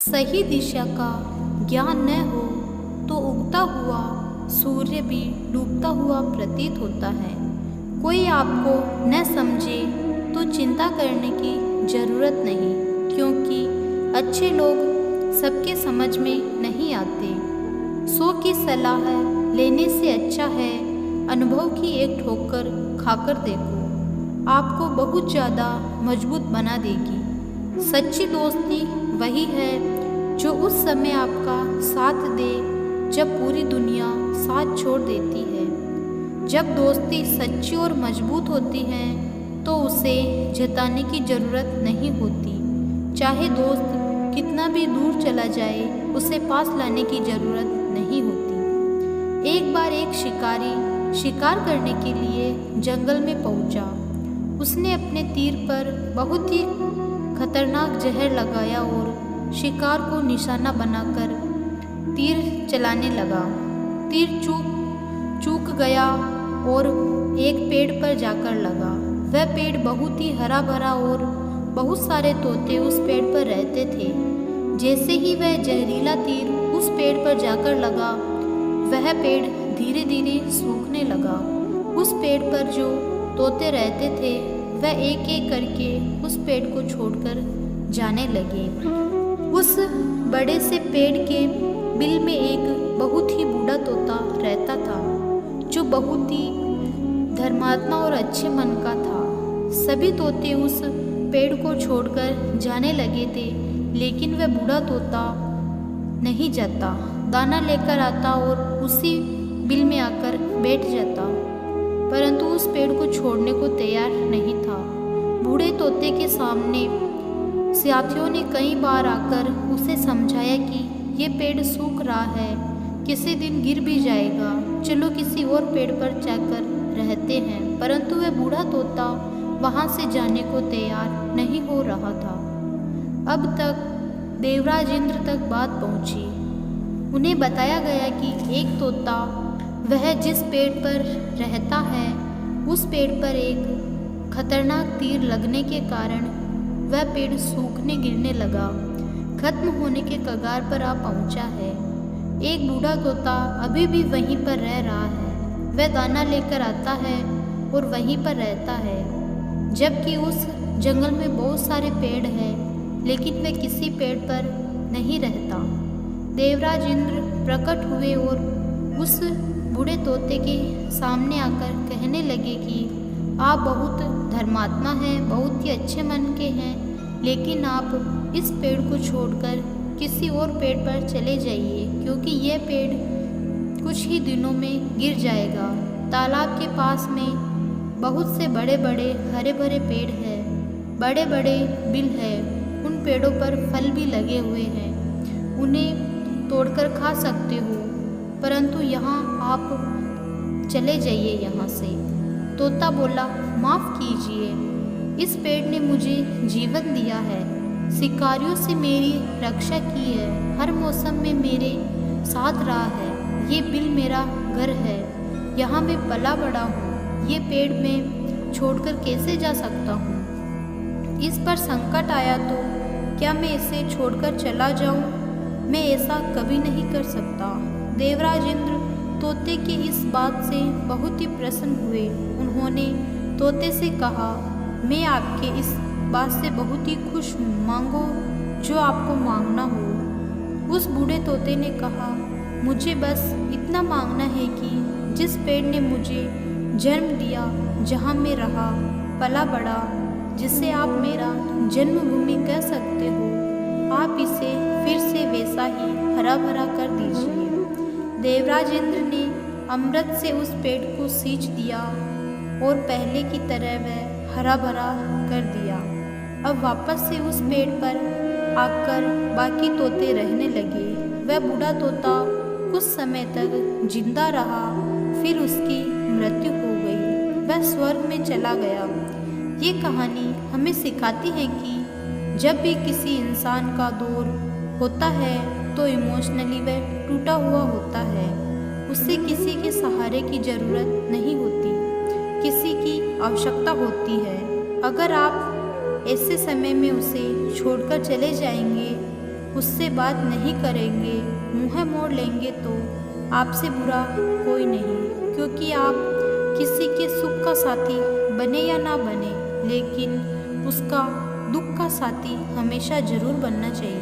सही दिशा का ज्ञान न हो तो उगता हुआ सूर्य भी डूबता हुआ प्रतीत होता है। कोई आपको न समझे तो चिंता करने की ज़रूरत नहीं, क्योंकि अच्छे लोग सबके समझ में नहीं आते। 100 की सलाह लेने से अच्छा है अनुभव की एक ठोकर खाकर देखो, आपको बहुत ज़्यादा मजबूत बना देगी। सच्ची दोस्ती वही है जो उस समय आपका साथ दे जब पूरी दुनिया साथ छोड़ देती है। जब दोस्ती सच्ची और मजबूत होती है तो उसे जताने की ज़रूरत नहीं होती। चाहे दोस्त कितना भी दूर चला जाए, उसे पास लाने की ज़रूरत नहीं होती। एक बार एक शिकारी शिकार करने के लिए जंगल में पहुंचा। उसने अपने तीर पर बहुत ही खतरनाक जहर लगाया और शिकार को निशाना बनाकर तीर चलाने लगा। तीर चूक गया और एक पेड़ पर जाकर लगा। वह पेड़ बहुत ही हरा भरा और बहुत सारे तोते उस पेड़ पर रहते थे। जैसे ही वह जहरीला तीर उस पेड़ पर जाकर लगा, वह पेड़ धीरे धीरे सूखने लगा। उस पेड़ पर जो तोते रहते थे वह एक एक करके उस पेड़ को छोड़कर जाने लगे। उस बड़े से पेड़ के बिल में एक बहुत ही बूढ़ा तोता रहता था, जो बहुत ही धर्मात्मा और अच्छे मन का था। सभी तोते उस पेड़ को छोड़कर जाने लगे थे, लेकिन वह बूढ़ा तोता नहीं जाता। दाना लेकर आता और उसी बिल में आकर बैठ जाता, परंतु उस पेड़ को छोड़ने को तैयार नहीं था। बूढ़े तोते के सामने साथियों ने कई बार आकर उसे समझाया कि ये पेड़ सूख रहा है, किसी दिन गिर भी जाएगा, चलो किसी और पेड़ पर जाकर रहते हैं, परंतु वह बूढ़ा तोता वहाँ से जाने को तैयार नहीं हो रहा था। अब तक देवराज इंद्र तक बात पहुँची। उन्हें बताया गया कि एक तोता वह जिस पेड़ पर रहता है, उस पेड़ पर एक खतरनाक तीर लगने के कारण वह पेड़ सूखने गिरने लगा, खत्म होने के कगार पर आ पहुंचा है। एक बूढ़ा तोता अभी भी वहीं पर रह रहा है। वह दाना लेकर आता है और वहीं पर रहता है, जबकि उस जंगल में बहुत सारे पेड़ हैं, लेकिन वह किसी पेड़ पर नहीं रहता। देवराज इंद्र प्रकट हुए और उस बूढ़े तोते के सामने आकर कहने लगे कि आप बहुत धर्मात्मा हैं, बहुत ही अच्छे मन के हैं, लेकिन आप इस पेड़ को छोड़कर किसी और पेड़ पर चले जाइए, क्योंकि यह पेड़ कुछ ही दिनों में गिर जाएगा। तालाब के पास में बहुत से बड़े बड़े हरे भरे पेड़ हैं, बड़े बड़े बिल हैं, उन पेड़ों पर फल भी लगे हुए हैं, उन्हें तोड़कर खा सकते हो, परंतु यहाँ आप चले जाइए यहाँ से। तोता बोला, माफ़ कीजिए, इस पेड़ ने मुझे जीवन दिया है, शिकारियों से मेरी रक्षा की है, हर मौसम में मेरे साथ रहा है, ये बिल मेरा घर है, यहाँ मैं पला बड़ा हूँ, ये पेड़ मैं छोड़कर कैसे जा सकता हूँ? इस पर संकट आया तो क्या मैं इसे छोड़कर चला जाऊँ? मैं ऐसा कभी नहीं कर सकता। देवराज इंद्र तोते की इस बात से बहुत ही प्रसन्न हुए। उन्होंने तोते से कहा, मैं आपके इस बात से बहुत ही खुश हूँ, मांगो जो आपको मांगना हो। उस बूढ़े तोते ने कहा, मुझे बस इतना मांगना है कि जिस पेड़ ने मुझे जन्म दिया, जहाँ मैं रहा पला बड़ा, जिसे आप मेरा जन्मभूमि कह सकते हो, आप इसे फिर से वैसा ही हरा भरा कर दीजिए। देवराज इंद्र ने अमृत से उस पेड़ को सींच दिया और पहले की तरह वह हरा भरा कर दिया। अब वापस से उस पेड़ पर आकर बाकी तोते रहने लगे। वह बूढ़ा तोता कुछ समय तक जिंदा रहा, फिर उसकी मृत्यु हो गई, वह स्वर्ग में चला गया। ये कहानी हमें सिखाती है कि जब भी किसी इंसान का दौर होता है तो इमोशनली वह टूटा हुआ होता है, उसे किसी के सहारे की ज़रूरत नहीं होती, किसी की आवश्यकता होती है। अगर आप ऐसे समय में उसे छोड़कर चले जाएंगे, उससे बात नहीं करेंगे, मुँह मोड़ लेंगे तो आपसे बुरा कोई नहीं, क्योंकि आप किसी के सुख का साथी बने या ना बने, लेकिन उसका दुख का साथी हमेशा जरूर बनना चाहिए।